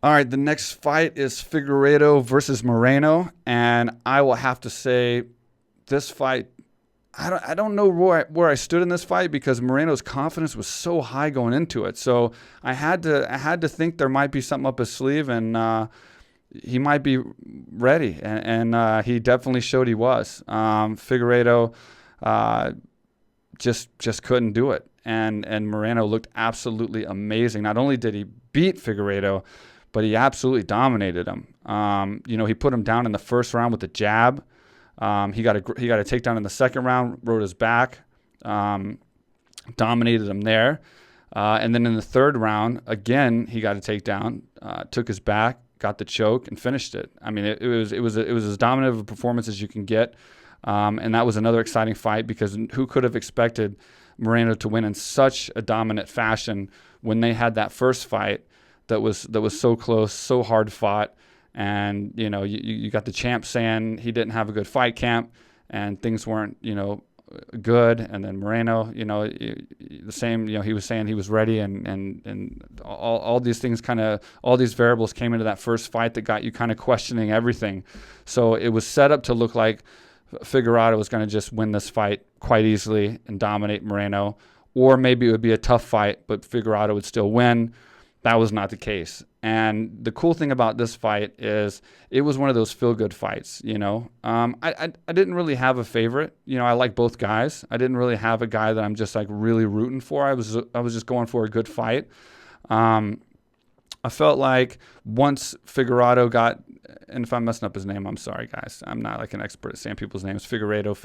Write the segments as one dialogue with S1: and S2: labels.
S1: All right, the next fight is Figueiredo versus Moreno, and I will have to say this fight. I don't know where I stood in this fight because Moreno's confidence was so high going into it. So I had to think there might be something up his sleeve, and he might be ready, and he definitely showed he was. Figueiredo uh, just couldn't do it, and Moreno looked absolutely amazing. Not only did he beat Figueiredo, but he absolutely dominated him. He put him down in the first round with the jab. He got a takedown in the second round, rode his back, dominated him there. And then in the third round, again, he got a takedown, took his back, got the choke, and finished it. I mean, it was as dominant of a performance as you can get. And that was another exciting fight because who could have expected Moreno to win in such a dominant fashion when they had that first fight that was so close, so hard fought. And, you got the champ saying he didn't have a good fight camp and things weren't, good. And then Moreno, the same, he was saying he was ready and all these things all these variables came into that first fight that got you kind of questioning everything. So it was set up to look like Figueiredo was going to just win this fight quite easily and dominate Moreno, or maybe it would be a tough fight, but Figueiredo would still win. That was not the case. And the cool thing about this fight is it was one of those feel-good fights, I didn't really have a favorite. I like both guys. I didn't really have a guy that I'm just like really rooting for. I was just going for a good fight. I felt like once Figueiredo got, and if I'm messing up his name, I'm sorry, guys. I'm not like an expert at saying people's names. Figueiredo,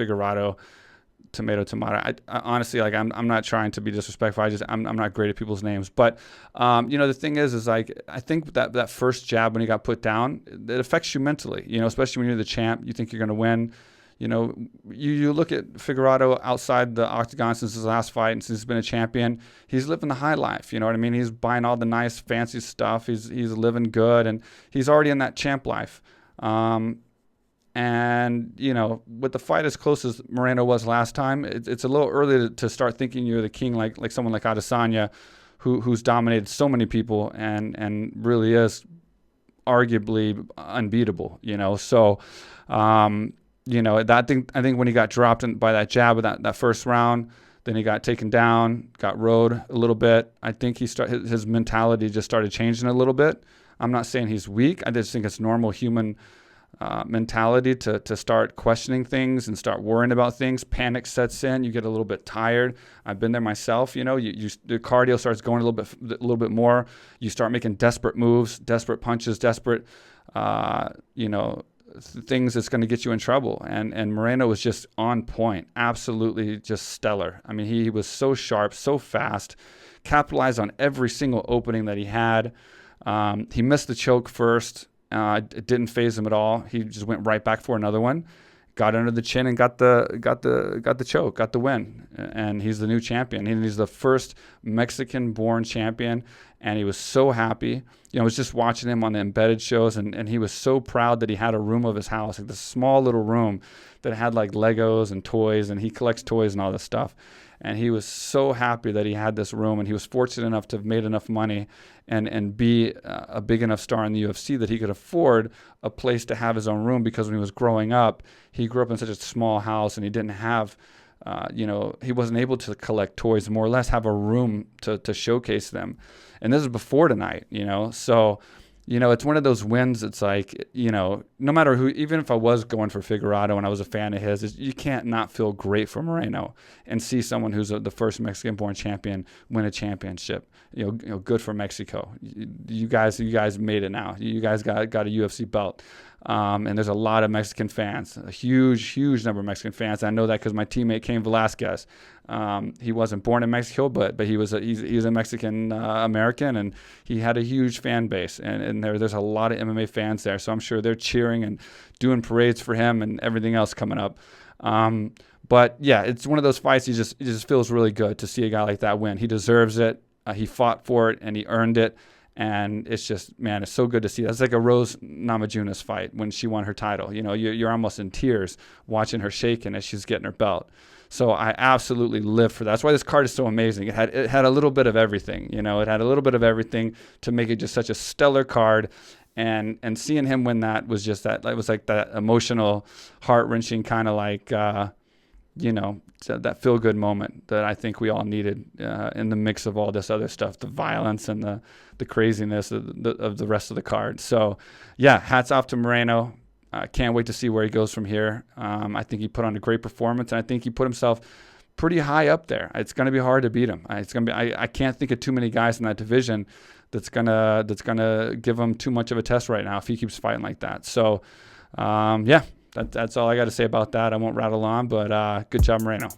S1: tomato. I honestly, like, I'm not trying to be disrespectful. I'm not great at people's names. But, the thing is like, I think that first jab when he got put down, it affects you mentally, especially when you're the champ, you think you're going to win. You look at Figueiredo outside the octagon since his last fight and since he's been a champion, he's living the high life. You know what I mean? He's buying all the nice, fancy stuff. He's living good, and he's already in that champ life. And, with the fight as close as Moreno was last time, it's a little early to start thinking you're the king like someone like Adesanya, who's dominated so many people and really is arguably unbeatable, So, I think when he got dropped by that jab of that first round, then he got taken down, got rode a little bit. I think his mentality just started changing a little bit. I'm not saying he's weak. I just think it's normal human mentality to start questioning things and start worrying about things. Panic sets in. You get a little bit tired. I've been there myself. The cardio starts going a little bit more. You start making desperate moves, desperate punches, desperate, things that's going to get you in trouble. And Moreno was just on point, absolutely just stellar. I mean, he was so sharp, so fast, capitalized on every single opening that he had. He missed the choke first. It didn't faze him at all. He just went right back for another one, got under the chin and got the choke, got the win. And he's the new champion. And he's the first Mexican-born champion. And he was so happy. I was just watching him on the embedded shows, and he was so proud that he had a room of his house, like this small little room that had like Legos and toys, and he collects toys and all this stuff. And he was so happy that he had this room, and he was fortunate enough to have made enough money and be a big enough star in the UFC that he could afford a place to have his own room, because when he was growing up, he grew up in such a small house and he didn't have, he wasn't able to collect toys, more or less have a room to showcase them. And this is before tonight, so... it's one of those wins. It's like, no matter who, even if I was going for Figueiredo and I was a fan of his, you can't not feel great for Moreno and see someone who's the first Mexican-born champion win a championship. Good for Mexico. You guys made it now. You guys got a UFC belt. And there's a lot of Mexican fans, a huge number of Mexican fans. I know that because my teammate Cain Velasquez, he wasn't born in Mexico, but he's a Mexican American, and he had a huge fan base. And there's a lot of MMA fans there, so I'm sure they're cheering and doing parades for him and everything else coming up. But yeah, it's one of those fights. It just feels really good to see a guy like that win. He deserves it. He fought for it and he earned it. And it's just, man, it's so good to see. That's like a Rose Namajunas fight when she won her title. You're almost in tears watching her shaking as she's getting her belt. So I absolutely live for that. That's why this card is so amazing. It had a little bit of everything, you know. It had a little bit of everything to make it just such a stellar card. And seeing him win that was just that. It was like that emotional, heart-wrenching kind of like, you know, that feel-good moment that I think we all needed in the mix of all this other stuff, the violence and the craziness of the rest of the card. So, yeah, hats off to Moreno. I can't wait to see where he goes from here. I think he put on a great performance, and I think he put himself pretty high up there. It's going to be hard to beat him. It's going to be. I can't think of too many guys in that division that's gonna give him too much of a test right now if he keeps fighting like that. So, yeah, that's all I got to say about that. I won't rattle on, but good job, Moreno.